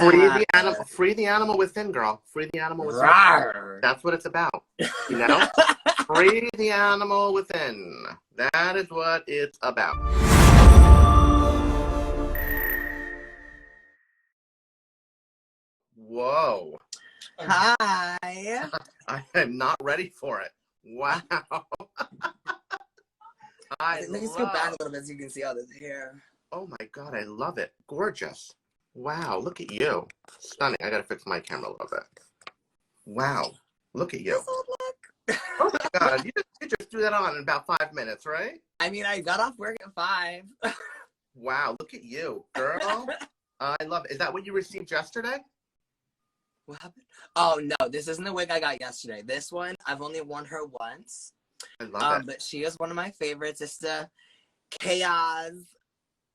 Free the animal within, girl. Free the animal within. Rawr. That's what it's about. You know? Free the animal within. That is what it's about. Whoa. Hi. I am not ready for it. Wow. Let me scoot back a little bit so you can see all this hair. Oh my God, I love it. Gorgeous. Wow, look at you. Stunning. I gotta fix my camera a little bit. Wow, look at you. Oh my God, you just threw that on in about 5 minutes, right? I mean, I got off work at 5. Wow, look at you, girl. I love it. Is that what you received yesterday? What happened? Oh no, this isn't the wig I got yesterday. This one, I've only worn her once. I love it. But she is one of my favorites. It's the Chaos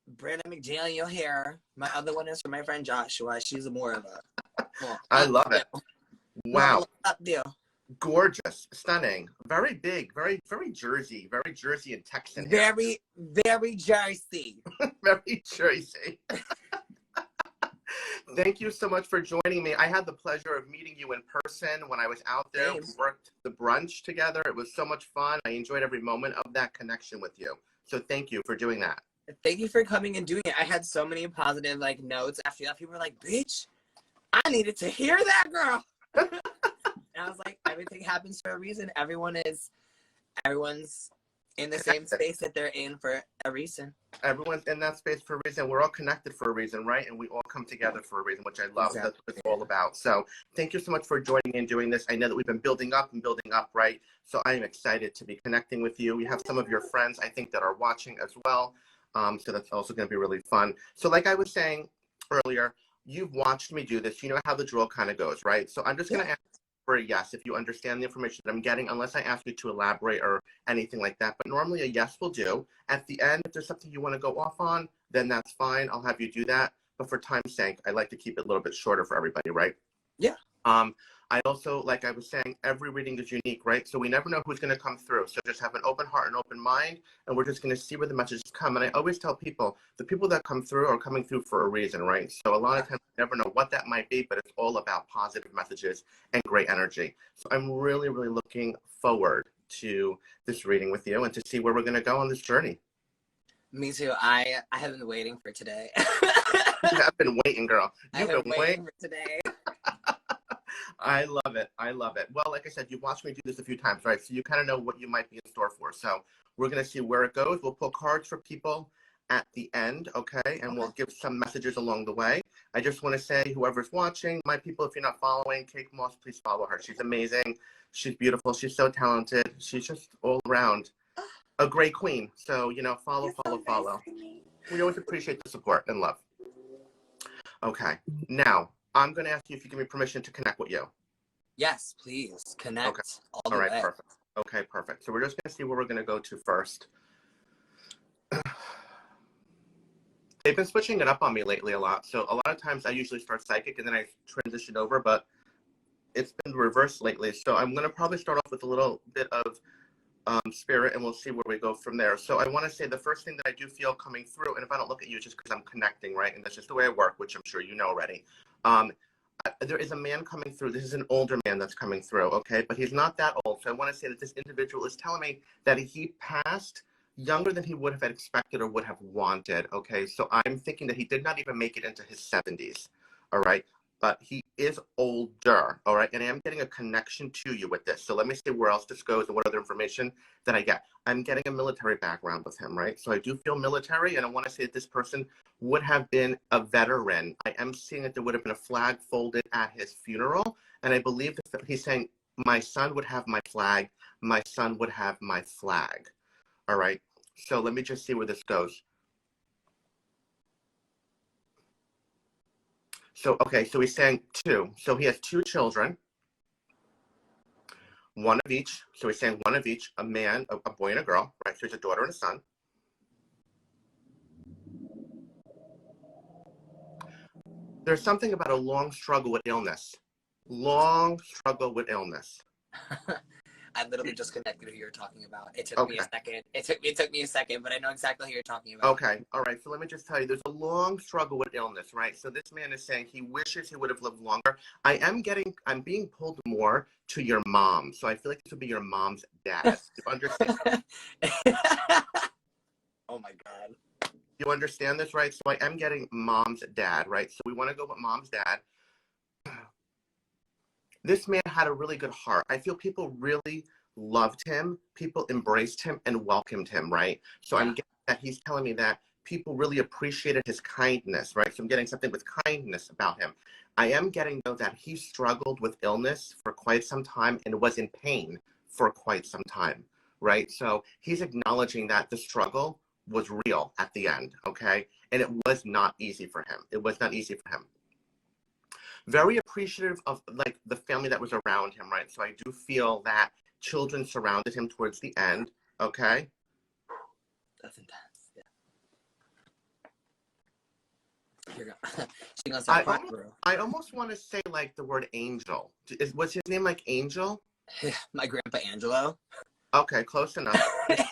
Brandon McDaniel hair. My other one is from my friend Joshua. She's more of a I love it. Wow. Up deal. Gorgeous, stunning, very big, very Jersey and Texan. Very Jersey. Very Jersey. Thank you so much for joining me. I had the pleasure of meeting you in person when I was out there. Thanks. We worked the brunch together. It was so much fun. I enjoyed every moment of that connection with you. So thank you for doing that. Thank you for coming and doing it. I had so many positive notes after you left. People were like, bitch, I needed to hear that, girl. And I was like, everything happens for a reason. Everyone's in the same space that they're in for a reason. Everyone's in that space for a reason. We're all connected for a reason, right? And we all come together for a reason, which I love. Exactly. That's what it's all about. So thank you so much for joining me and doing this. I know that we've been building up, right? So I am excited to be connecting with you. We have some of your friends, I think, that are watching as well. So that's also going to be really fun. So like I was saying earlier, you've watched me do this. You know how the drill kind of goes, right? So I'm just going to ask for a yes if you understand the information that I'm getting, unless I ask you to elaborate or anything like that. But normally a yes will do. At the end, if there's something you want to go off on, then that's fine. I'll have you do that. But for time's sake, I like to keep it a little bit shorter for everybody, right? Yeah. I also, like I was saying, every reading is unique, right? So we never know who's going to come through. So just have an open heart and open mind, and we're just going to see where the messages come. And I always tell people, the people that come through are coming through for a reason, right? So a lot of times we never know what that might be, but it's all about positive messages and great energy. So I'm really, really looking forward to this reading with you and to see where we're going to go on this journey. Me too. I have been waiting for today. I've been waiting, girl. You've been waiting for today. I love it. I love it. Well, like I said, you've watched me do this a few times, right? So you kind of know what you might be in store for. So we're going to see where it goes. We'll pull cards for people at the end, okay? And we'll give some messages along the way. I just want to say, whoever's watching, my people, if you're not following Kate Moss, please follow her. She's amazing. She's beautiful. She's so talented. She's just all around a great queen. So, you know, follow. We always appreciate the support and love. Okay. Now, I'm going to ask you if you give me permission to connect with you. Yes, please. Connect. Okay. All the way. Perfect. Okay, perfect. So we're just going to see where we're going to go to first. They've been switching it up on me lately a lot. So a lot of times I usually start psychic and then I transition over, but it's been reversed lately. So I'm going to probably start off with a little bit of spirit, and we'll see where we go from there. So I want to say the first thing that I do feel coming through, and if I don't look at you, it's just because I'm connecting, right? And that's just the way I work, which I'm sure you know already. There is a man coming through. This is an older man that's coming through, okay? But he's not that old. So I want to say that this individual is telling me that he passed younger than he would have expected or would have wanted, okay? So I'm thinking that he did not even make it into his 70s, all right? But he is older, all right? And I am getting a connection to you with this. So let me see where else this goes and what other information that I get. I'm getting a military background with him, right? So I do feel military, and I want to say that this person would have been a veteran. I am seeing that there would have been a flag folded at his funeral, and I believe that he's saying, my son would have my flag, my son would have my flag, all right? So let me just see where this goes. So, okay, so he's saying 2. So he has 2 children, one of each. So he's saying one of each, a man, a boy and a girl, right? So he has a daughter and a son. There's something about a long struggle with illness. Long struggle with illness. I literally just connected who you're talking about. It took me a second. It took me a second, but I know exactly who you're talking about. Okay. All right. So let me just tell you, there's a long struggle with illness, right? So this man is saying he wishes he would have lived longer. I'm being pulled more to your mom. So I feel like this would be your mom's dad. You understand? Oh my God. You understand this, right? So I am getting mom's dad, right? So we want to go with mom's dad. This man had a really good heart. I feel people really loved him. People embraced him and welcomed him, right? So I'm getting that he's telling me that people really appreciated his kindness, right? So I'm getting something with kindness about him. I am getting, though, that he struggled with illness for quite some time and was in pain for quite some time, right? So he's acknowledging that the struggle was real at the end, okay? And it was not easy for him. It was not easy for him. Very appreciative of like the family that was around him, right? So I do feel that children surrounded him towards the end, okay? That's intense, yeah. You're gonna, she's gonna start crying, bro. I almost want to say like the word angel. Was his name like Angel? My grandpa Angelo. Okay, close enough.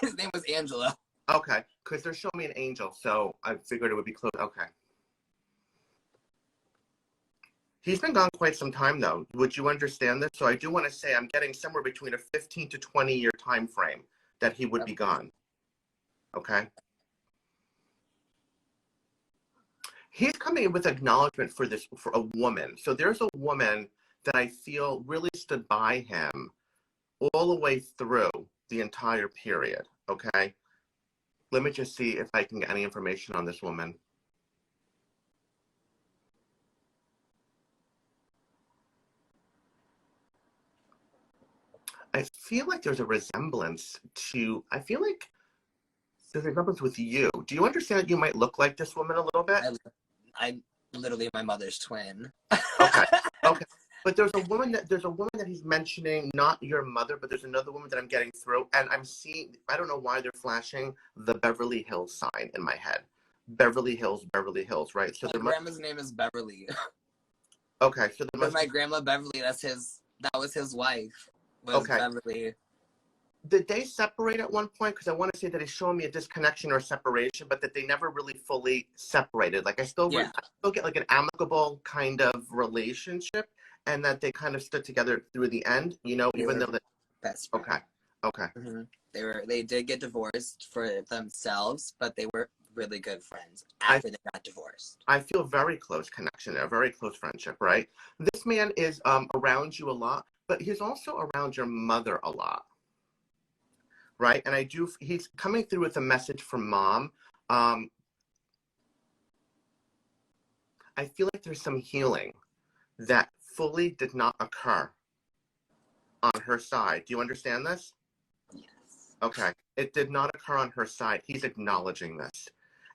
His name was Angelo. Okay, because they're showing me an angel, so I figured it would be close. Okay. He's been gone quite some time, though. Would you understand this? So I do want to say I'm getting somewhere between a 15 to 20-year time frame that he would be gone. Okay? He's coming in with acknowledgement for a woman. So there's a woman that I feel really stood by him all the way through the entire period. Okay? Let me just see if I can get any information on this woman. I feel like there's a resemblance to, I feel like there's a resemblance with you. Do you understand that you might look like this woman a little bit? I'm literally my mother's twin. Okay, okay. But there's a woman that he's mentioning, not your mother, but there's another woman that I'm getting through, and I'm seeing, I don't know why they're flashing the Beverly Hills sign in my head. Beverly Hills, right? So my grandma's name is Beverly. Okay, so my grandma Beverly, that was his wife. Okay. Beverly. Did they separate at one point? Because I want to say that he's showing me a disconnection or separation, but that they never really fully separated. Like I still get like an amicable kind of relationship, and that they kind of stood together through the end. You know, even though that. Best friends. Okay. Mm-hmm. They did get divorced for themselves, but they were really good friends after they got divorced. I feel very close connection there, very close friendship, right? This man is around you a lot, but he's also around your mother a lot, right? And he's coming through with a message from mom. I feel like there's some healing that fully did not occur on her side. Do you understand this? Yes. Okay. It did not occur on her side. He's acknowledging this.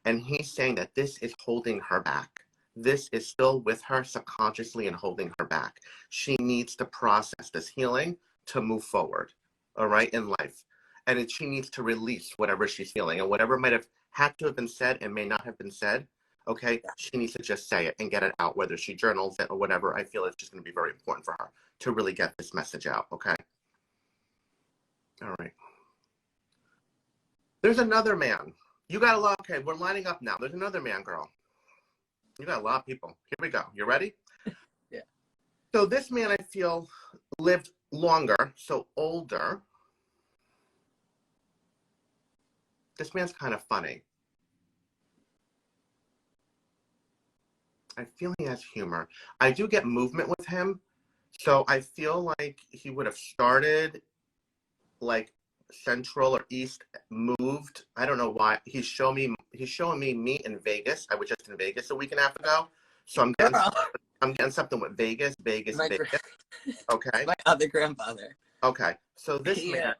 And he's saying that this is holding her back. This is still with her subconsciously and holding her back. She needs to process this healing to move forward, all right, in life. And she needs to release whatever she's feeling. And whatever might have had to have been said and may not have been said, okay, she needs to just say it and get it out, whether she journals it or whatever. I feel it's just going to be very important for her to really get this message out, okay? All right. There's another man. You got a lot. Okay, we're lining up now. There's another man, girl. You got a lot of people. Here we go. You ready? Yeah. So this man, I feel, lived longer, so older. This man's kind of funny. I feel he has humor. I do get movement with him. So I feel like he would have started like Central or East, moved. I don't know why. He's showing me me in Vegas. I was just in Vegas a week and a half ago. So I'm getting something with Vegas. Okay. My other grandfather. Okay. So this man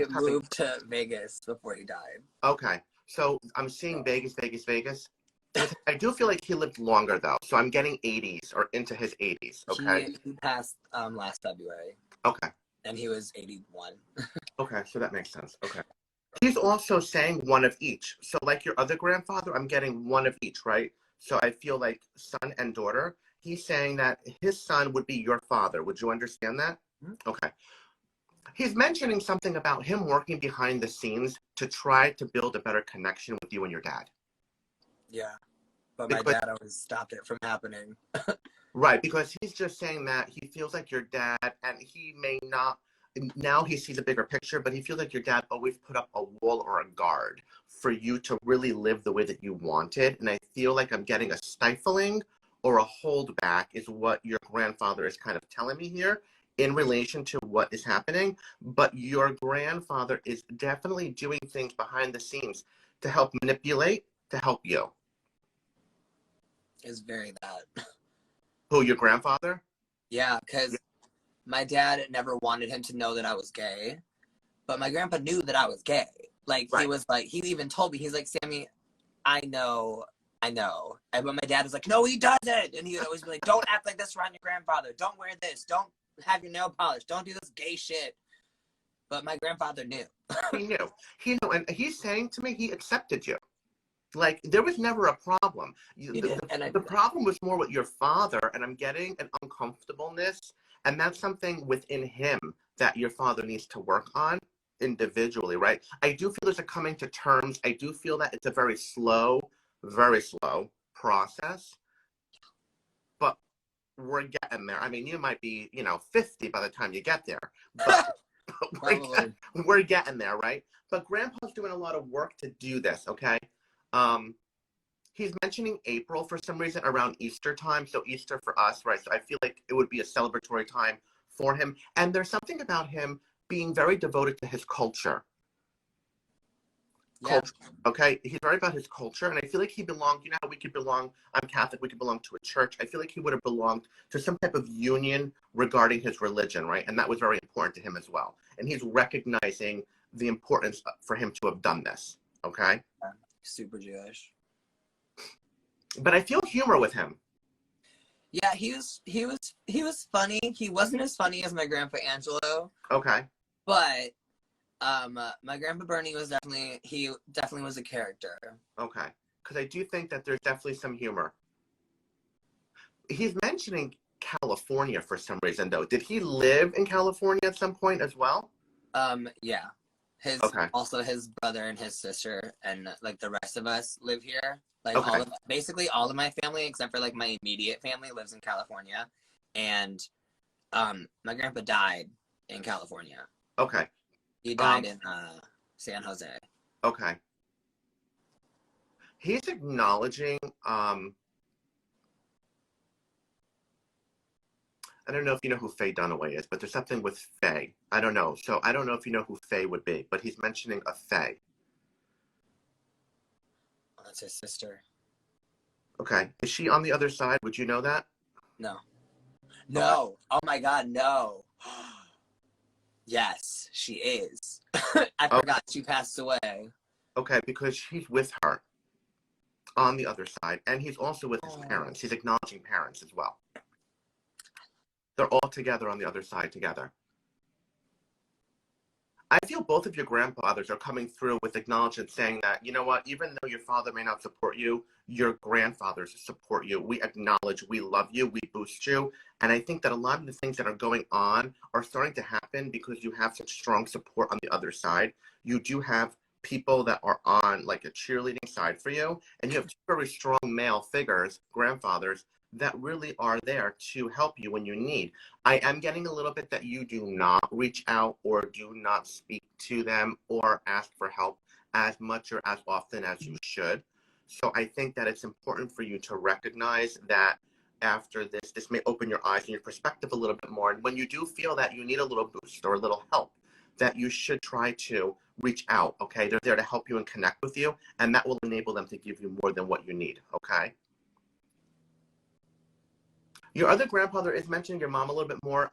moved to Vegas before he died. Okay. So I'm seeing Vegas. I do feel like he lived longer though. So I'm getting 80s or into his 80s. Okay. He passed last February. Okay. And he was 81. Okay, so that makes sense. Okay. He's also saying one of each. So like your other grandfather, I'm getting one of each, right? So I feel like son and daughter. He's saying that his son would be your father. Would you understand that? Mm-hmm. Okay. He's mentioning something about him working behind the scenes to try to build a better connection with you and your dad. Yeah. But my dad always stopped it from happening. Right, because he's just saying that he feels like your dad, and he may not, now he sees a bigger picture, but he feels like your dad always put up a wall or a guard for you to really live the way that you wanted. And I feel like I'm getting a stifling or a holdback is what your grandfather is kind of telling me here in relation to what is happening. But your grandfather is definitely doing things behind the scenes to help manipulate, to help you. Is very that. Who, your grandfather? Yeah, because my dad never wanted him to know that I was gay, but my grandpa knew that I was gay. Like, Right. he was like, he even told me, he's like, Sammy, I know. And but my dad was like, no, he doesn't. And he would always be like, don't act like this around your grandfather. Don't wear this. Don't have your nail polish. Don't do this gay shit. But my grandfather knew. He knew. He knew. And he's saying to me, he accepted you. Like, there was never a problem. The problem was more with your father, and I'm getting an uncomfortableness, and that's something within him that your father needs to work on individually, right? I do feel there's a coming to terms. I do feel that it's a very slow process, but we're getting there. I mean, you might be, 50 by the time you get there, but we're getting there, right? But Grandpa's doing a lot of work to do this, okay? He's mentioning April for some reason around Easter time. So Easter for us, right? So I feel like it would be a celebratory time for him. And there's something about him being very devoted to his culture. Yeah. Okay? He's very about his culture. And I feel like he belonged, how we could belong, I'm Catholic, we could belong to a church. I feel like he would have belonged to some type of union regarding his religion, right? And that was very important to him as well. And he's recognizing the importance for him to have done this. Okay? Super Jewish. But I feel humor with him. Yeah, he was funny. He wasn't as funny as my grandpa Angelo. Okay. But my grandpa Bernie was definitely was a character. Okay. Because I do think that there's definitely some humor. He's mentioning California for some reason, though. Did he live in California at some point as well? Yeah. Also his brother and his sister and like the rest of us live here. Like basically all of my family except for like my immediate family lives in California. And my grandpa died in California. Okay. He died in San Jose. Okay. He's acknowledging I don't know if you know who Faye Dunaway is, but there's something with Faye. I don't know. So I don't know if you know who Faye would be, but he's mentioning a Faye. Oh, that's his sister. Okay. Is she on the other side? Would you know that? No. No. Okay. Oh my God, no. Yes, she is. I forgot she passed away. Okay, because he's with her on the other side, and he's also with his parents. He's acknowledging parents as well. They're all together on the other side together. I feel both of your grandfathers are coming through with acknowledgement saying that, you know what, even though your father may not support you, your grandfathers support you. We acknowledge, we love you, we boost you. And I think that a lot of the things that are going on are starting to happen because you have such strong support on the other side. You do have people that are on like a cheerleading side for you, and you have two very strong male figures, grandfathers, that really are there to help you when you need. I am getting a little bit that you do not reach out or do not speak to them or ask for help as much or as often as you should. So I think that it's important for you to recognize that after this may open your eyes and your perspective a little bit more. And when you do feel that you need a little boost or a little help, that you should try to reach out, okay? They're there to help you and connect with you, and that will enable them to give you more than what you need, okay? Your other grandfather is mentioning your mom a little bit more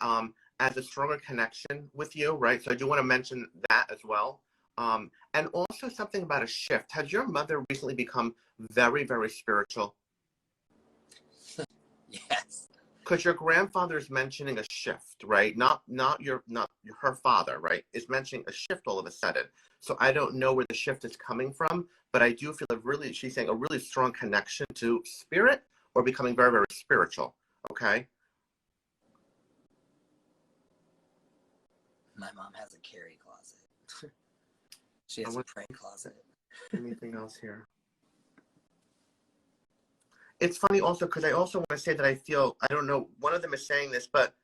as a stronger connection with you, right? So I do want to mention that as well. And also something about a shift. Has your mother recently become very, very spiritual? Yes. Because your grandfather is mentioning a shift, right? Not her father, right? Is mentioning a shift all of a sudden. So I don't know where the shift is coming from, but I do feel she's saying a really strong connection to spirit or becoming very, very spiritual. Okay. My mom has a carry closet. She has a pray closet. Anything else here? It's funny also because I also want to say that I feel, I don't know, one of them is saying this, but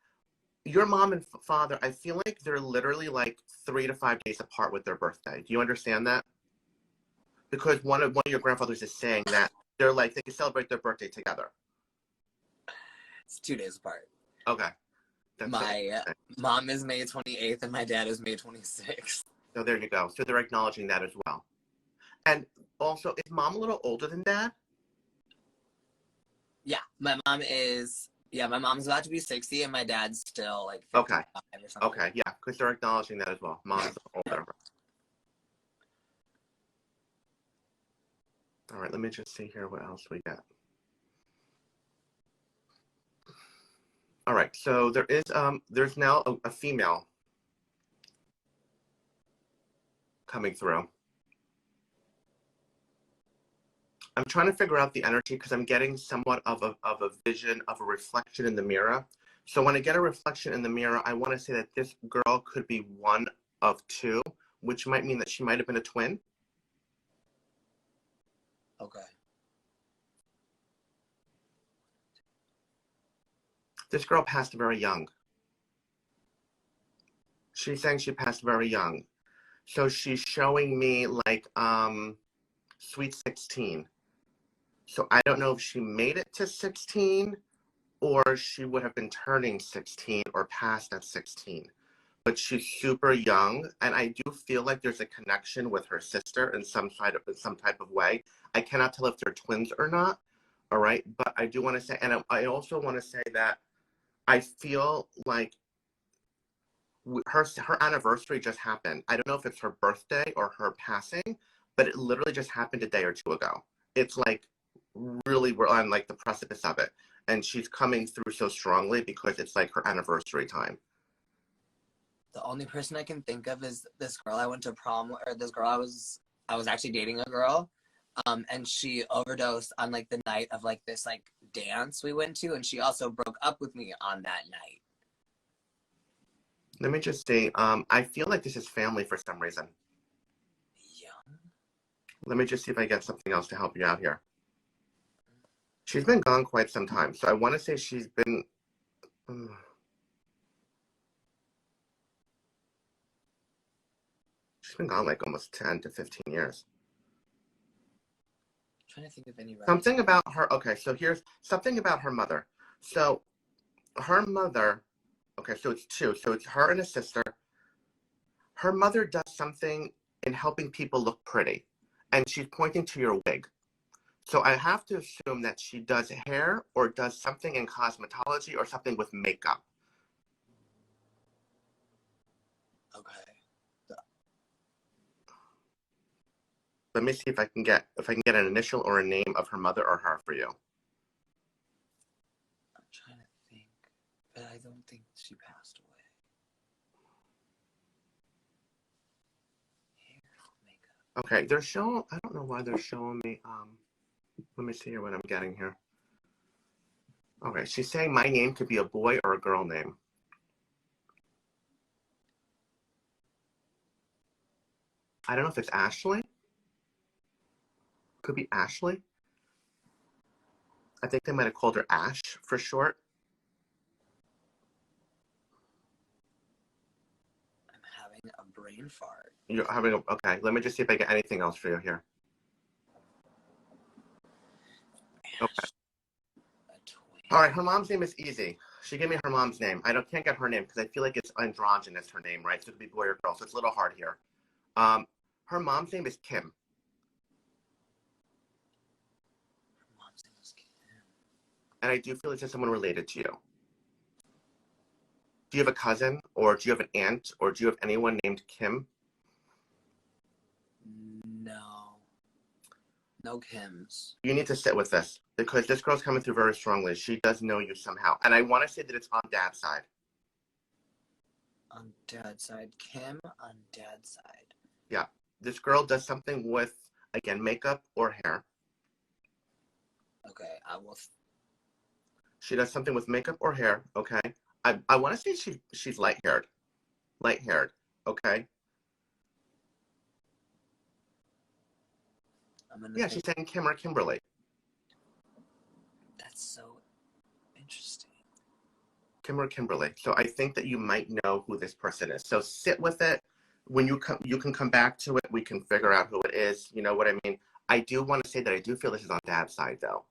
your mom and father, I feel like they're literally like 3 to 5 days apart with their birthday. Do you understand that? Because one of your grandfathers is saying that they're like, they can celebrate their birthday together. It's 2 days apart. Okay. That's my mom is May 28th and my dad is May 26th. So there you go. So they're acknowledging that as well. And also, is mom a little older than dad? Yeah, my mom's about to be 60 and my dad's still like 55 Okay. or something. Okay, yeah, because they're acknowledging that as well. Mom's older. All right, let me just see here what else we got. All right, so there is there's now a female coming through. I'm trying to figure out the energy because I'm getting somewhat of a vision of a reflection in the mirror. So when I get a reflection in the mirror, I want to say that this girl could be one of two, which might mean that she might have been a twin. Okay. This girl passed very young. She's saying she passed very young. So she's showing me like sweet 16. So I don't know if she made it to 16 or she would have been turning 16 or past at 16. But she's super young, and I do feel like there's a connection with her sister in some type of way. I cannot tell if they're twins or not, all right? But I do want to say, and I also want to say that I feel like her anniversary just happened. I don't know if it's her birthday or her passing, but it literally just happened a day or two ago. It's like really we're on like the precipice of it, and she's coming through so strongly because it's like her anniversary time. The only person I can think of is this girl I went to prom with, or this girl I was actually dating a girl, and she overdosed on like the night of like this like dance we went to, and she also broke up with me on that night. Let me just see. I feel like this is family for some reason. Young. Let me just see if I get something else to help you out here. She's been gone quite some time, so I want to say she's been. She's been gone like almost 10 to 15 years. I'm trying to think of any. Something about her. Okay, so here's something about her mother. So her mother. Okay, so it's two. So it's her and a sister. Her mother does something in helping people look pretty, and she's pointing to your wig. So I have to assume that she does hair or does something in cosmetology or something with makeup. Okay. Let me see if I can get an initial or a name of her mother or her for you. I'm trying to think, but I don't think she passed away. Hair, makeup. Okay, they're showing. I don't know why they're showing me. Let me see here what I'm getting here. Okay, she's saying my name could be a boy or a girl name. I don't know if it's Ashley. Could be Ashley. I think they might have called her Ash for short. I'm having a brain fart. You're having a, okay, let me just see if I get anything else for you here. Okay. All right, her mom's name is easy. She gave me her mom's name. Can't get her name because I feel like it's androgynous, her name, right? So it could be boy or girl, so it's a little hard here. Her mom's name is Kim. Her mom's name was Kim. And I do feel it's just someone related to you. Do you have a cousin, or do you have an aunt, or do you have anyone named Kim? No. No Kims. You need to sit with this because this girl's coming through very strongly. She does know you somehow. And I want to say that it's on dad's side. On dad's side. Kim on dad's side. Yeah. This girl does something with, again, makeup or hair. Okay, I will. She does something with makeup or hair, okay? I want to say she's light-haired. light-haired, okay? Yeah, she's saying Kim or Kimberly. That's so interesting. Kim or Kimberly. So I think that you might know who this person is. So sit with it. When you come, you can come back to it. We can figure out who it is. You know what I mean? I do want to say that I do feel this is on Dad's side, though.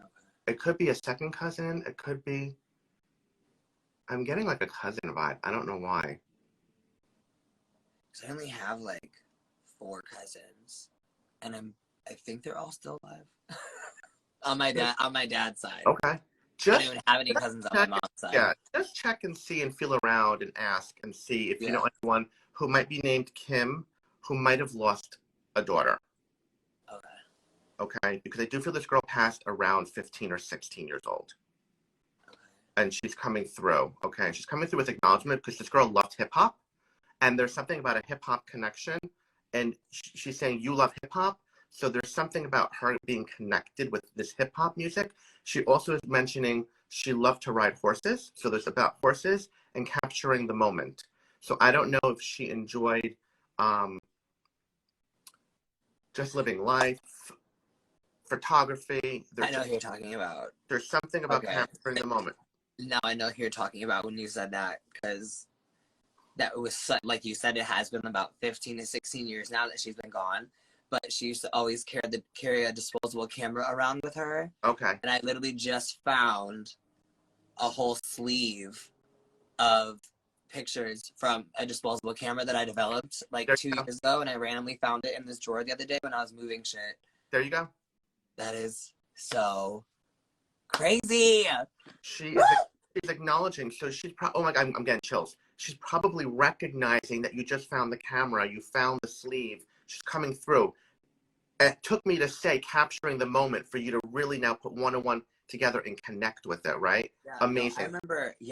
Okay. It could be a second cousin. It could be. I'm getting like a cousin vibe. I don't know why. Because I only have like 4 cousins, and I think they're all still alive. on my dad's side. Okay. I don't even have any cousins on my mom's side. Yeah, just check and see and feel around and ask and see if you know anyone who might be named Kim who might have lost a daughter. Okay, because I do feel this girl passed around 15 or 16 years old. Okay. And she's coming through, okay? She's coming through with acknowledgement because this girl loved hip-hop. And there's something about a hip-hop connection. And she's saying, you love hip-hop? So there's something about her being connected with this hip-hop music. She also is mentioning she loved to ride horses. So there's about horses and capturing the moment. So I don't know if she enjoyed just living life, photography. I know who you're talking about. There's something about capturing the moment. Now I know who you're talking about when you said that, because that was, like you said, it has been about 15 to 16 years now that she's been gone. But she used to always carry a disposable camera around with her. Okay. And I literally just found a whole sleeve of pictures from a disposable camera that I developed like 2 years ago, and I randomly found it in this drawer the other day when I was moving shit. There you go. That is so crazy. She's acknowledging. So she's oh my God, I'm getting chills. She's probably recognizing that you just found the camera, you found the sleeve. She's coming through. It took me to say capturing the moment for you to really now put one on one together and connect with it, right? Yeah, amazing. No,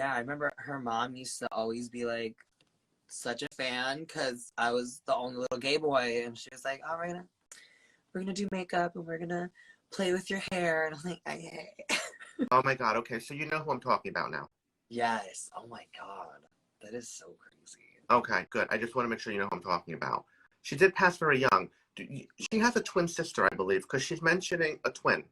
I remember her mom used to always be like such a fan because I was the only little gay boy, and she was like, "Oh, we're gonna do makeup and we're gonna play with your hair," and I'm like, "Okay." Oh my God. Okay, so you know who I'm talking about now. Yes. Oh my God, that is so crazy. Okay, good. I just want to make sure you know who I'm talking about. She did pass very young. She has a twin sister, I believe, because she's mentioning a twin.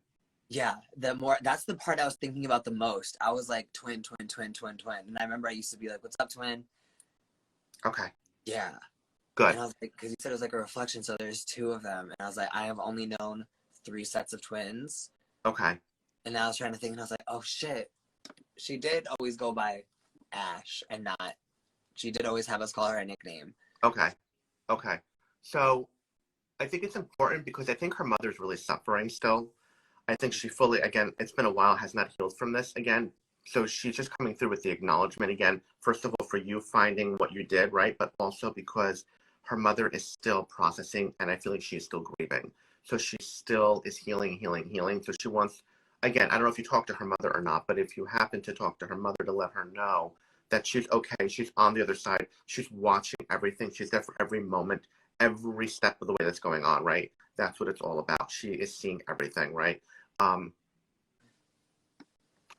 Yeah, that's the part I was thinking about the most. I was like, twin. And I remember I used to be like, "What's up, twin?" Okay. Yeah. Good. And I was like, because you said it was like a reflection, so there's 2 of them. And I was like, I have only known 3 sets of twins. Okay. And I was trying to think, and I was like, oh shit. She did always go by Ash and not, she did always have us call her a nickname. Okay. Okay. So I think it's important because I think her mother's really suffering still. I think she fully, again, it's been a while, has not healed from this again. So she's just coming through with the acknowledgement again, first of all, for you finding what you did, right? But also because her mother is still processing, and I feel like she's still grieving. So she still is healing. So she wants, again, I don't know if you talked to her mother or not, but if you happen to talk to her mother to let her know that she's okay, she's on the other side, she's watching everything, she's there for every moment, every step of the way that's going on, right? That's what it's all about. She is seeing everything, right?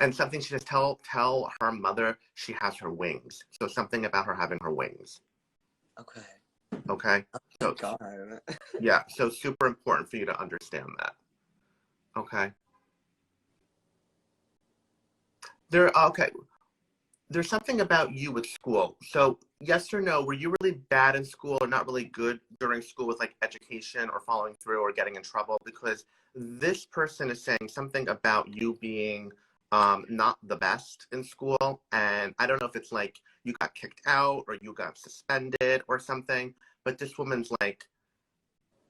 And something she just tell her mother she has her wings. So something about her having her wings. Okay. Okay. Oh, so God. yeah, so super important for you to understand that. Okay. There's something about you with school. So yes or no, were you really bad in school or not really good during school with like education or following through or getting in trouble? Because this person is saying something about you being not the best in school. And I don't know if it's like you got kicked out or you got suspended or something, but this woman's like,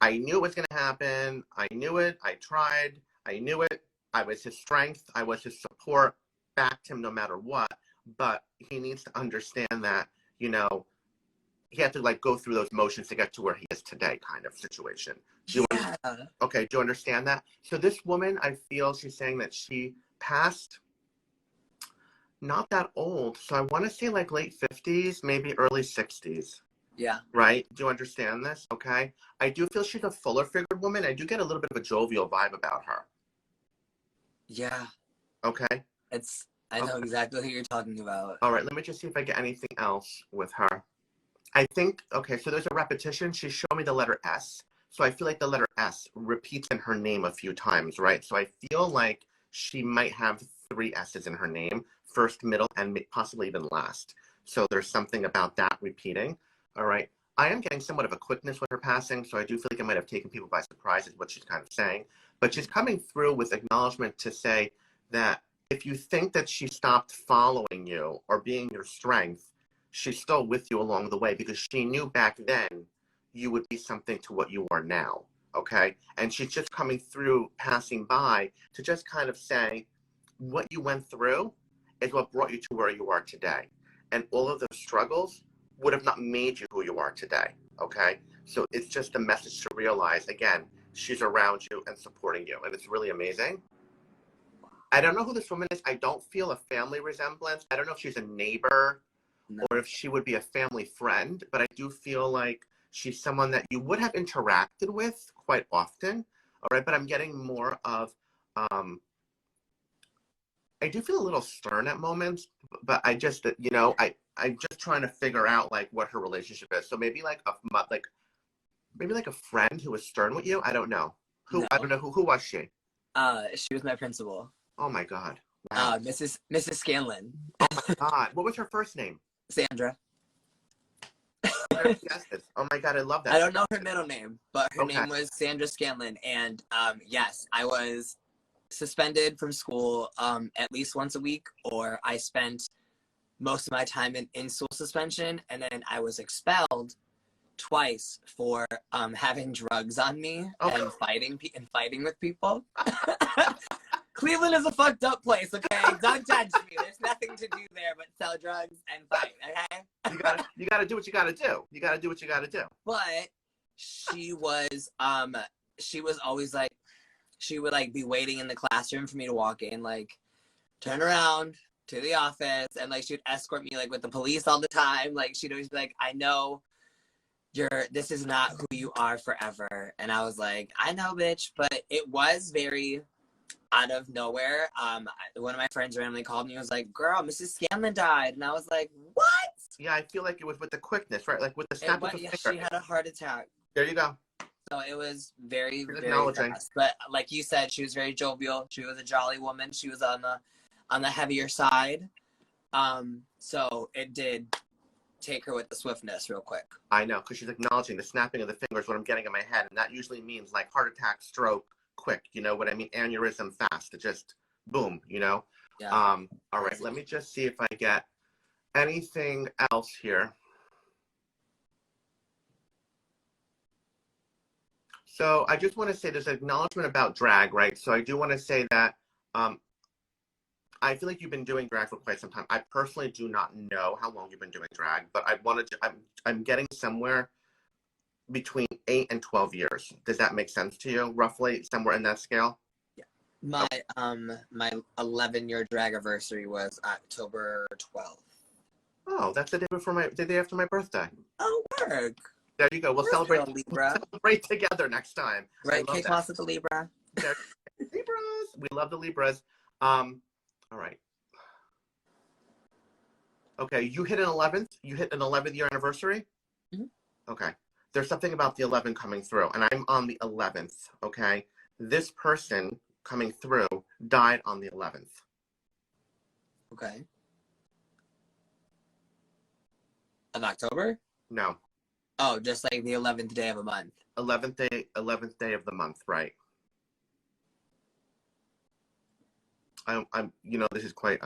I knew it was going to happen. I knew it. I tried. I knew it. I was his strength. I was his support. Backed him no matter what. But he needs to understand that, you know, he had to like go through those motions to get to where he is today, kind of situation. Okay, do you understand that? So this woman, I feel she's saying that she passed not that old. So I want to say like late 50s, maybe early 60s. Yeah. Right? Do you understand this? Okay. I do feel she's a fuller figured woman. I do get a little bit of a jovial vibe about her. Yeah. Okay. I know exactly who you're talking about. All right, let me just see if I get anything else with her. I think, okay, so there's a repetition. She showed me the letter S. So I feel like the letter S repeats in her name a few times, right? So I feel like she might have 3 S's in her name, first, middle, and possibly even last. So there's something about that repeating. All right. I am getting somewhat of a quickness with her passing, so I do feel like I might have taken people by surprise is what she's kind of saying. But she's coming through with acknowledgement to say that if you think that she stopped following you or being your strength, she's still with you along the way because she knew back then you would be something to what you are now. Okay. And she's just coming through, passing by to just kind of say what you went through is what brought you to where you are today. And all of those struggles would have not made you who you are today. Okay. So it's just a message to realize, again, she's around you and supporting you. And it's really amazing. I don't know who this woman is. I don't feel a family resemblance. I don't know if she's a neighbor or if she would be a family friend, but I do feel like she's someone that you would have interacted with quite often. All right. But I'm getting more of, I do feel a little stern at moments, but I just, I'm just trying to figure out like what her relationship is. So maybe maybe like a friend who was stern with you. I don't know. No. I don't know who was she? She was my principal. Oh my God. Wow. Mrs. Scanlon. Oh my God. What was her first name? Sandra. Oh my God, I love that. I don't know her middle name, but her Okay. name was Sandra Scanlon. And yes, I was suspended from school at least once a week, or I spent most of my time in school suspension, and then I was expelled twice for having drugs on me and fighting with people. Cleveland is a fucked up place, okay? Don't judge me. There's nothing to do there but sell drugs and fight, okay? You gotta do what you gotta do. You gotta do what you gotta do. But she was always like, she would like be waiting in the classroom for me to walk in, like turn around to the office, and like she would escort me like with the police all the time. Like she'd always be like, I know this is not who you are forever. And I was like, I know, bitch. But it was very out of nowhere. One of my friends randomly called me and was like, girl, Mrs. Scanlon died. And I was like, what? Yeah, I feel like it was with the quickness, right? Like with the snap of the finger. She had a heart attack. There you go. So it was very, very acknowledging. fast. But like you said, she was very jovial. She was a jolly woman. She was on the heavier side. So it did take her with the swiftness real quick. I know, because she's acknowledging the snapping of the fingers, what I'm getting in my head. And that usually means like heart attack, stroke, quick. You know what I mean? Aneurysm, fast. It just, boom, you know? Yeah. All right, let me just see if I get anything else here. So I just want to say there's an acknowledgement about drag, right? So I do want to say that I feel like you've been doing drag for quite some time. I personally do not know how long you've been doing drag, but I'm getting somewhere between 8 and 12 years. Does that make sense to you? Roughly somewhere in that scale? Yeah. My 11-year drag anniversary was October 12th. Oh, that's the day after my birthday. Oh, work. There you go. We'll celebrate together next time. Right, kick off at the Libra. Libras. We love the Libras. All right. Okay, you hit an 11th. You hit an 11th year anniversary. Mm-hmm. Okay. There's something about the 11 coming through, and I'm on the 11th. Okay. This person coming through died on the 11th. Okay. Of October? No. Oh, just like the 11th day of a month. 11th day of the month, right? I'm this is quite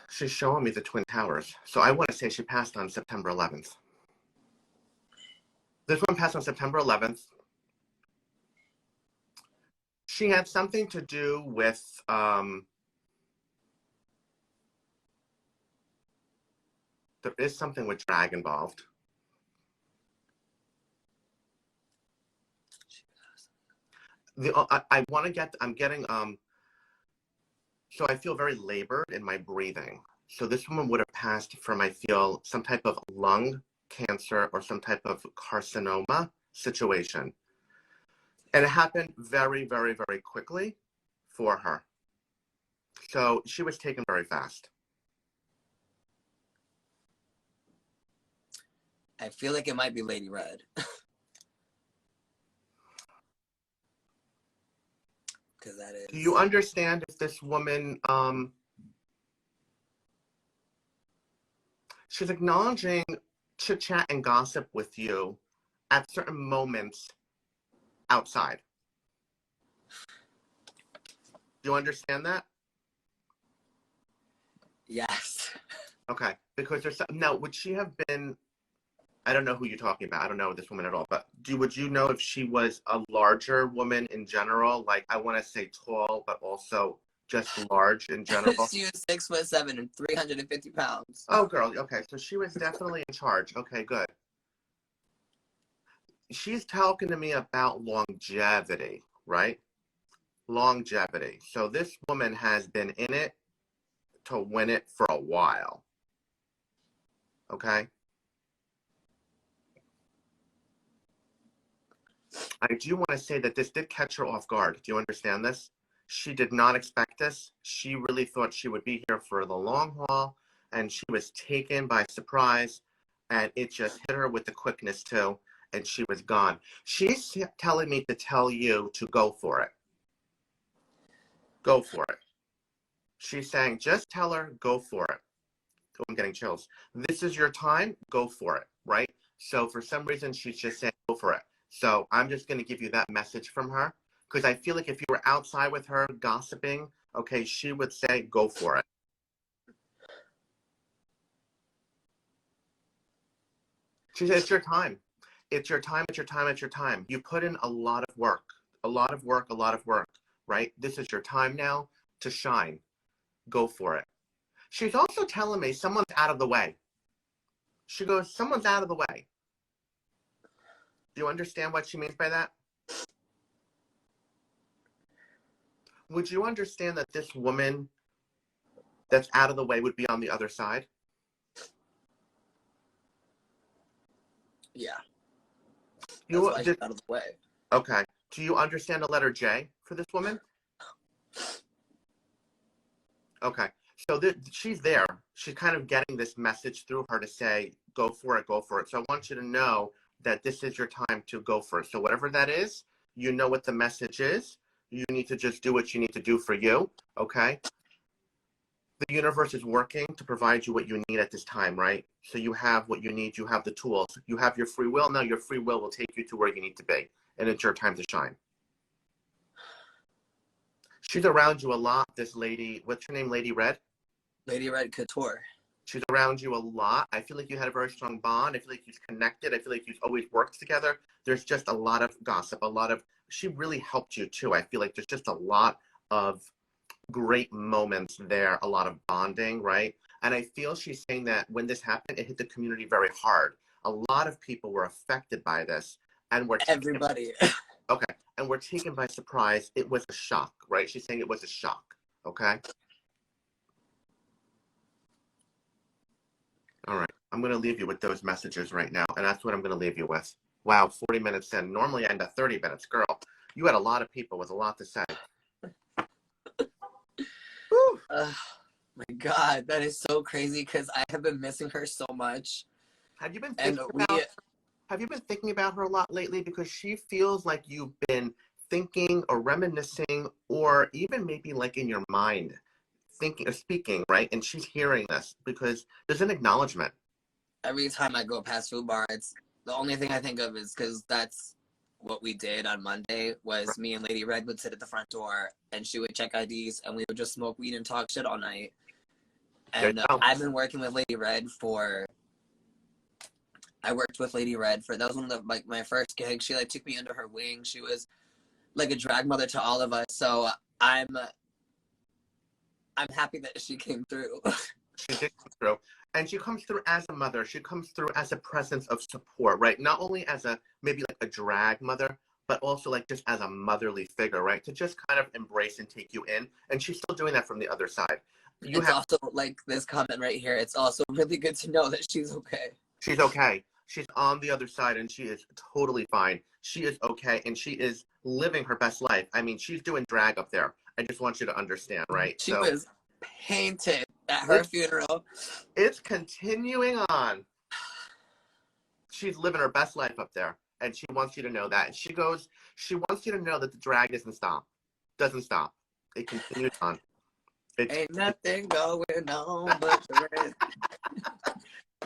she's showing me the Twin Towers. So I want to say she passed on September 11th. This one passed on September 11th. She had something to do with there is something with drag involved. I'm getting so I feel very labored in my breathing. So this woman would have passed from, I feel, some type of lung cancer or some type of carcinoma situation. And it happened very, very, very quickly for her. So she was taken very fast. I feel like it might be Lady Red. Because that is. Do you understand if this woman, she's acknowledging chit chat and gossip with you at certain moments outside? Do you understand that? Yes. Okay, because there's some, now, would she have been, I don't know who you're talking about. I don't know this woman at all, but would you know if she was a larger woman in general? Like, I want to say tall, but also just large in general. She was 6'7" and 350 pounds. Oh, girl. Okay, so she was definitely in charge. Okay, good. She's talking to me about longevity, right? Longevity. So this woman has been in it to win it for a while. Okay? I do want to say that this did catch her off guard. Do you understand this? She did not expect this. She really thought she would be here for the long haul, and she was taken by surprise, and it just hit her with the quickness too, and she was gone. She's telling me to tell you to go for it. Go for it. She's saying, just tell her, go for it. Oh, I'm getting chills. This is your time, go for it, right? So for some reason, she's just saying, go for it. So I'm just going to give you that message from her, because I feel like if you were outside with her gossiping, okay, she would say, go for it. She said, it's your time. It's your time, it's your time, it's your time. You put in a lot of work, a lot of work, a lot of work, right? This is your time now to shine. Go for it. She's also telling me someone's out of the way. She goes, someone's out of the way. Do you understand what she means by that? Would you understand that this woman that's out of the way would be on the other side? Yeah. That's why she's out of the way. Okay. Do you understand the letter J for this woman? Okay. So she's there. She's kind of getting this message through her to say, go for it, go for it. So I want you to know that this is your time to go for it. So whatever that is, you know what the message is. You need to just do what you need to do for you, okay? The universe is working to provide you what you need at this time, right? So you have what you need. You have the tools. You have your free will. Now your free will take you to where you need to be. And it's your time to shine. She's around you a lot, this lady. What's her name, Lady Red? Lady Red Couture. She's around you a lot. I feel like you had a very strong bond. I feel like you've connected. I feel like you've always worked together. There's just a lot of gossip, she really helped you too. I feel like there's just a lot of great moments there, a lot of bonding, right? And I feel she's saying that when this happened, it hit the community very hard. A lot of people were affected by this, and everybody. Okay, and we're taken by surprise. It was a shock, right? She's saying it was a shock, okay? All right, I'm going to leave you with those messages right now, and that's what I'm going to leave you with. Wow, 40 minutes in. Normally I end at 30 minutes. Girl, you had a lot of people with a lot to say. My God, that is so crazy because I have been missing her so much. Have you been thinking about her a lot lately? Because she feels like you've been thinking or reminiscing, or even maybe like in your mind, thinking or speaking, right? And she's hearing this because there's an acknowledgement. Every time I go past Food Bar, it's the only thing I think of is because that's what we did on Monday was me and Lady Red would sit at the front door and she would check IDs and we would just smoke weed and talk shit all night. And I've been working with Lady Red I worked with Lady Red that was one of my first gigs. She took me under her wing. She was like a drag mother to all of us. So I'm happy that she came through. She did come through. And she comes through as a mother. She comes through as a presence of support, right? Not only as maybe a drag mother, but also just as a motherly figure, right? To just kind of embrace and take you in. And she's still doing that from the other side. It's also this comment right here. It's also really good to know that she's okay. She's okay. She's on the other side and she is totally fine. She is okay and she is living her best life. I mean, she's doing drag up there. I just want you to understand, right? She was painted at her funeral. It's continuing on. She's living her best life up there, and she wants you to know that. And she wants you to know that the drag doesn't stop. It continues on. Ain't nothing going on but the rest.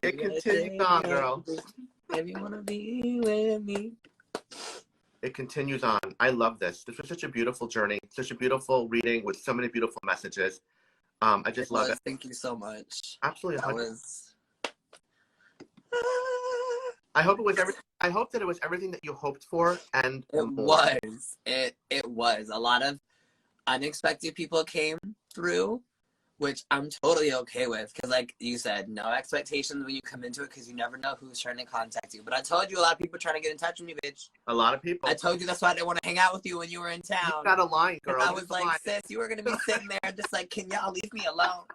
It continues on, girl. If you want to be with me. It continues on. I love this. This was such a beautiful journey, such a beautiful reading with so many beautiful messages. I just love it. Thank you so much. Absolutely. That was. I hope that it was everything that you hoped for, and It was. It was. A lot of unexpected people came through, which I'm totally okay with, because like you said, no expectations when you come into it, because you never know who's trying to contact you. But I told you a lot of people trying to get in touch with me, bitch. A lot of people. I told you that's why I didn't want to hang out with you when you were in town. You got a line, girl. And I was like, sis, you were going to be sitting there just like, can y'all leave me alone?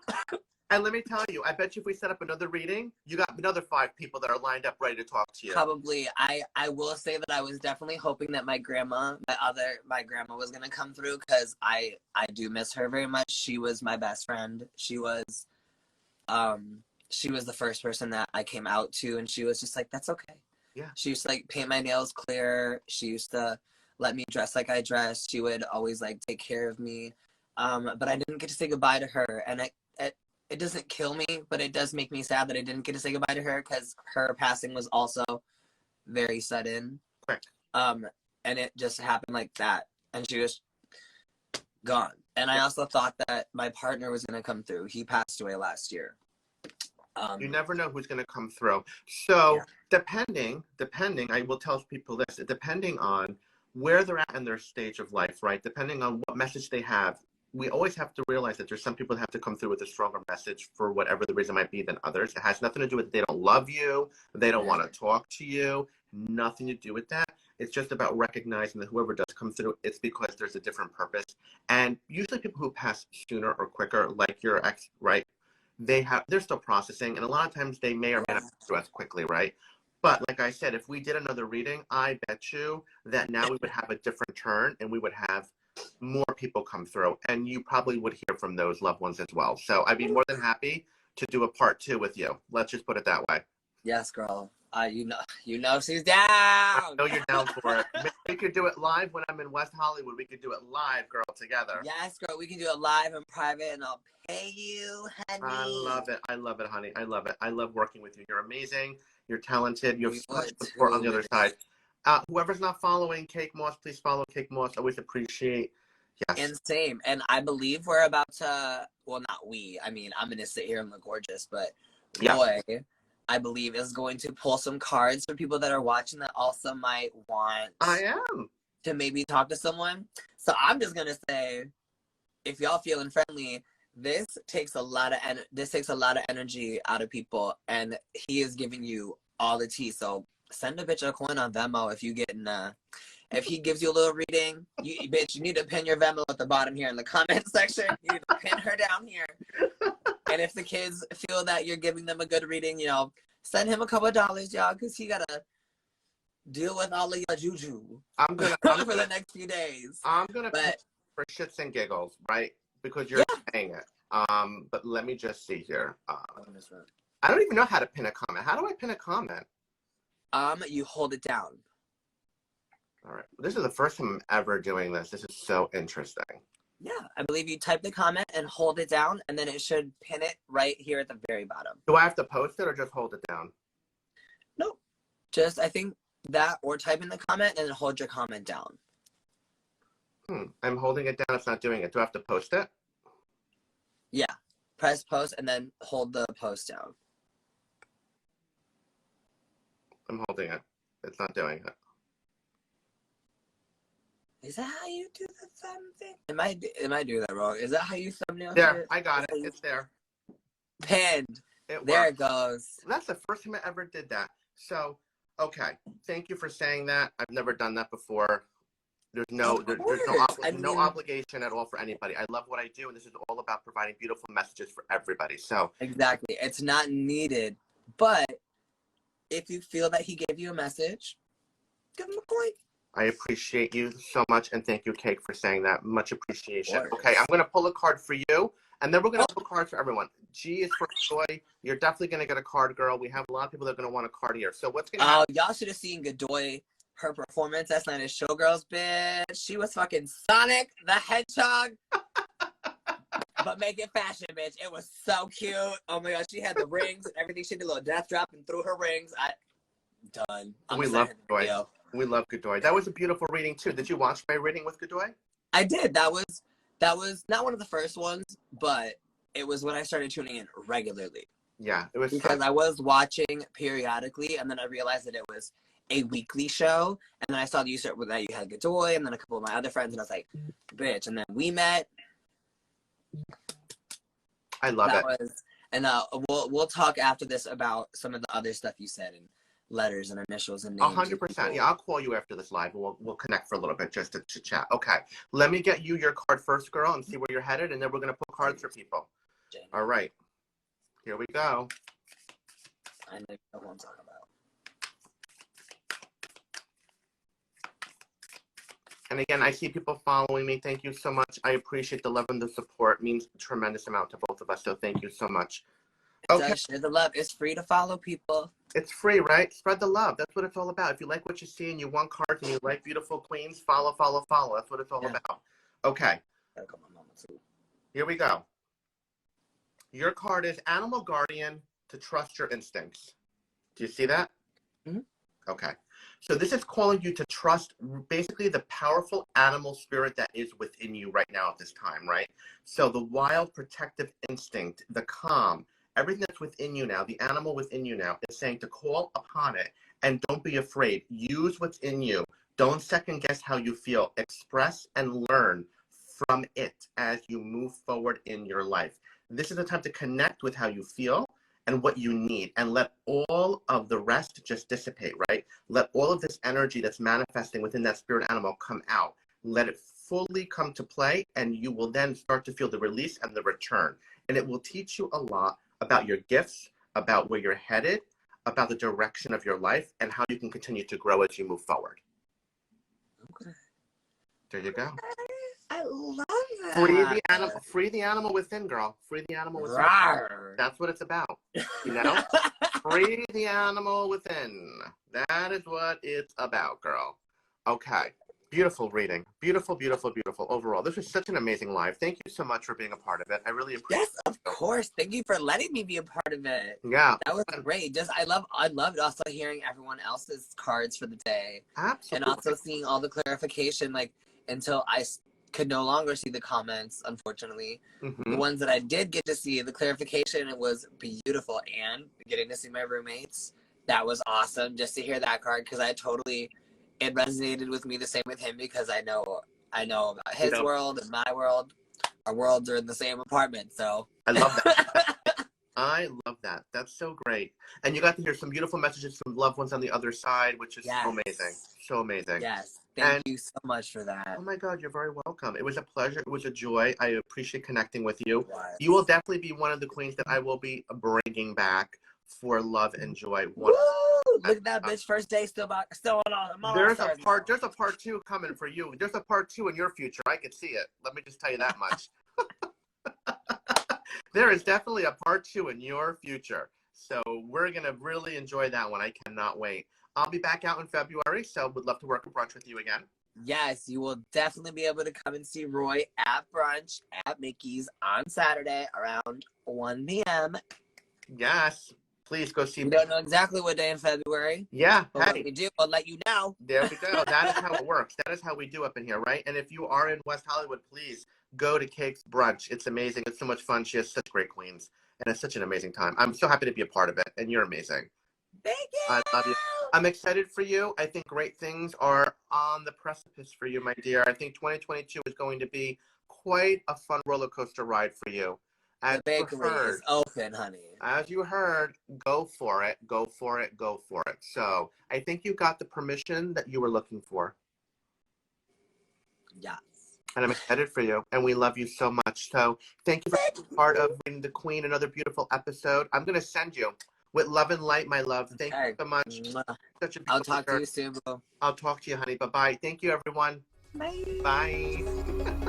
And let me tell you, I bet you if we set up another reading, you got another 5 people that are lined up ready to talk to you. Probably. I will say that I was definitely hoping that my grandma was going to come through, because I do miss her very much. She was my best friend. She was the first person that I came out to, and she was just like, that's okay. Yeah. She used to like paint my nails clear. She used to let me dress like I dressed. She would always like take care of me. But I didn't get to say goodbye to her, and it doesn't kill me, but it does make me sad that I didn't get to say goodbye to her, because her passing was also very sudden. Correct. And it just happened like that, and she was gone. And I also thought that my partner was going to come through. He passed away last year. You never know who's going to come through. So yeah. depending, I will tell people this, depending on where they're at in their stage of life, right? Depending on what message they have, we always have to realize that there's some people that have to come through with a stronger message for whatever the reason might be than others. It has nothing to do with they don't love you, they don't want to talk to you, nothing to do with that. It's just about recognizing that whoever does come through, it's because there's a different purpose. And usually people who pass sooner or quicker, like your ex, right? They're still processing, and a lot of times they may or may not come through as quickly, right? But like I said, if we did another reading, I bet you that now we would have a different turn, and we would have more people come through, and you probably would hear from those loved ones as well. So I'd be more than happy to do a part 2 with you. Let's just put it that way. Yes, girl. You know she's down. I know you're down for it. We could do it live when I'm in West Hollywood. We could do it live, girl, together. Yes, girl. We can do it live in private, and I'll pay you, honey. I love it, honey. I love it. I love working with you. You're amazing. You're talented. You have so much support on the other side. Whoever's not following Cake Moss, please follow Cake Moss. Always appreciate. Yes. And same. And I believe we're about to, well, not we. I mean, I'm going to sit here and look gorgeous, but Roy, I believe, is going to pull some cards for people that are watching that also might want to maybe talk to someone. So I'm just going to say, if y'all feeling friendly, this takes a lot of energy out of people, and he is giving you all the tea. So send a bitch a coin on Venmo if you get in if he gives you a little reading, you need to pin your Venmo at the bottom here in the comment section. You need to pin her down here. And if the kids feel that you're giving them a good reading, send him a couple of dollars, y'all, because he got to deal with all of your juju for the next few days. I'm going to for shits and giggles, right? Because you're saying it. But let me just see here. I don't even know how to pin a comment. How do I pin a comment? You hold it down. All right. This is the first time I'm ever doing this. This is so interesting. Yeah, I believe you type the comment and hold it down, and then it should pin it right here at the very bottom. Do I have to post it or just hold it down? Nope. Just, I think that, or type in the comment and then hold your comment down. I'm holding it down. It's not doing it. Do I have to post it? Yeah. Press post and then hold the post down. I'm holding it. It's not doing it. Is that how you do the thumb thing? Am I doing that wrong? Is that how you thumbnail there, it? I got it. It's there. Pinned. There works. It goes. That's the first time I ever did that. So, okay. Thank you for saying that. I've never done that before. There's no obligation at all for anybody. I love what I do, and this is all about providing beautiful messages for everybody. So exactly. It's not needed, but if you feel that he gave you a message, give him a coin. I appreciate you so much, and thank you, Cake, for saying that. Much appreciation. Okay, I'm going to pull a card for you, And then we're going to pull cards for everyone. G is for Godoy. You're definitely going to get a card, girl. We have a lot of people that are going to want a card here. So what's going to happen? Y'all should have seen Godoy, her performance last night at Showgirls, bitch. She was fucking Sonic the Hedgehog. But make it fashion, bitch. It was so cute. Oh my gosh, she had the rings and everything. She did a little death drop and threw her rings. Done. We love Godoy. We love Godoy. That was a beautiful reading too. Did you watch my reading with Godoy? I did. That was not one of the first ones, but it was when I started tuning in regularly. Yeah, it was because I was watching periodically, and then I realized that it was a weekly show, and then I saw that you had Godoy, and then a couple of my other friends, and I was like, bitch, and then we met. I love it. And we'll talk after this about some of the other stuff you said and letters and initials and names. 100%. Yeah, I'll call you after this live, and we'll connect for a little bit just to chat. Okay, let me get you your card first, girl, and see where you're headed, and then we're gonna pull cards for people. Jane. All right, here we go. I know what I'm talking about. And again, I see people following me. Thank you so much. I appreciate the love and the support. It means a tremendous amount to both of us. So thank you so much. Okay. Share the love. It's free to follow people. It's free, right? Spread the love. That's what it's all about. If you like what you see and you want cards and you like beautiful queens, follow. That's what it's all about. Okay. Here we go. Your card is Animal Guardian to trust your instincts. Do you see that? Mm-hmm. Okay. So this is calling you to trust basically the powerful animal spirit that is within you right now at this time, right? So the wild protective instinct, the calm, everything that's within you now, the animal within you now is saying to call upon it and don't be afraid. Use what's in you. Don't second guess how you feel. Express and learn from it as you move forward in your life. This is the time to connect with how you feel and what you need, and let all of the rest just dissipate, right? Let all of this energy that's manifesting within that spirit animal come out. Let it fully come to play, and you will then start to feel the release and the return. And it will teach you a lot about your gifts, about where you're headed, about the direction of your life, and how you can continue to grow as you move forward. Okay. There you go. I love that. Free the animal within, girl. Free the animal within. Rawr. That's what it's about. You know? Free the animal within. That is what it's about, girl. Okay. Beautiful reading. Beautiful, beautiful, beautiful. Overall, this was such an amazing live. Thank you so much for being a part of it. I really appreciate it. Yes, of course. Thank you for letting me be a part of it. Yeah. That was great. I loved also hearing everyone else's cards for the day. Absolutely. And also seeing all the clarification, like, until I could no longer see the comments, unfortunately. Mm-hmm. The ones that I did get to see, the clarification, it was beautiful. And getting to see my roommates, that was awesome. Just to hear that card, because it resonated with me the same with him, because I know about his world and my world. Our worlds are in the same apartment, so. I love that. I love that. That's so great. And you got to hear some beautiful messages from loved ones on the other side, which is so amazing. So amazing. Yes. Thank you so much for that. Oh my God, you're very welcome. It was a pleasure. It was a joy. I appreciate connecting with you. Yes. You will definitely be one of the queens that I will be bringing back for love and joy. Woo! Look at that bitch. First day still on. There's a part 2 coming for you. There's a part 2 in your future. I can see it. Let me just tell you that much. There is definitely a part 2 in your future. So we're going to really enjoy that one. I cannot wait. I'll be back out in February, so would love to work a brunch with you again. Yes, you will definitely be able to come and see Roy at brunch at Mickey's on Saturday around 1 p.m. Yes. Please go see me. We don't know exactly what day in February. Yeah. But when we do, I'll let you know. There we go. That is how it works. That is how we do up in here, right? And if you are in West Hollywood, please go to Cake's brunch. It's amazing. It's so much fun. She has such great queens. And it's such an amazing time. I'm so happy to be a part of it. And you're amazing. Thank you. I love you. I'm excited for you. I think great things are on the precipice for you, my dear. I think 2022 is going to be quite a fun roller coaster ride for you. The bakery is open, honey. As you heard, go for it, go for it, go for it. So I think you got the permission that you were looking for. Yes. And I'm excited for you. And we love you so much. So thank you for being part of Reading the Queen, another beautiful episode. I'm going to send you with love and light, my love. Thank you so much. Such a I'll talk to you soon, bro. I'll talk to you, honey. Bye-bye. Thank you, everyone. Bye. Bye.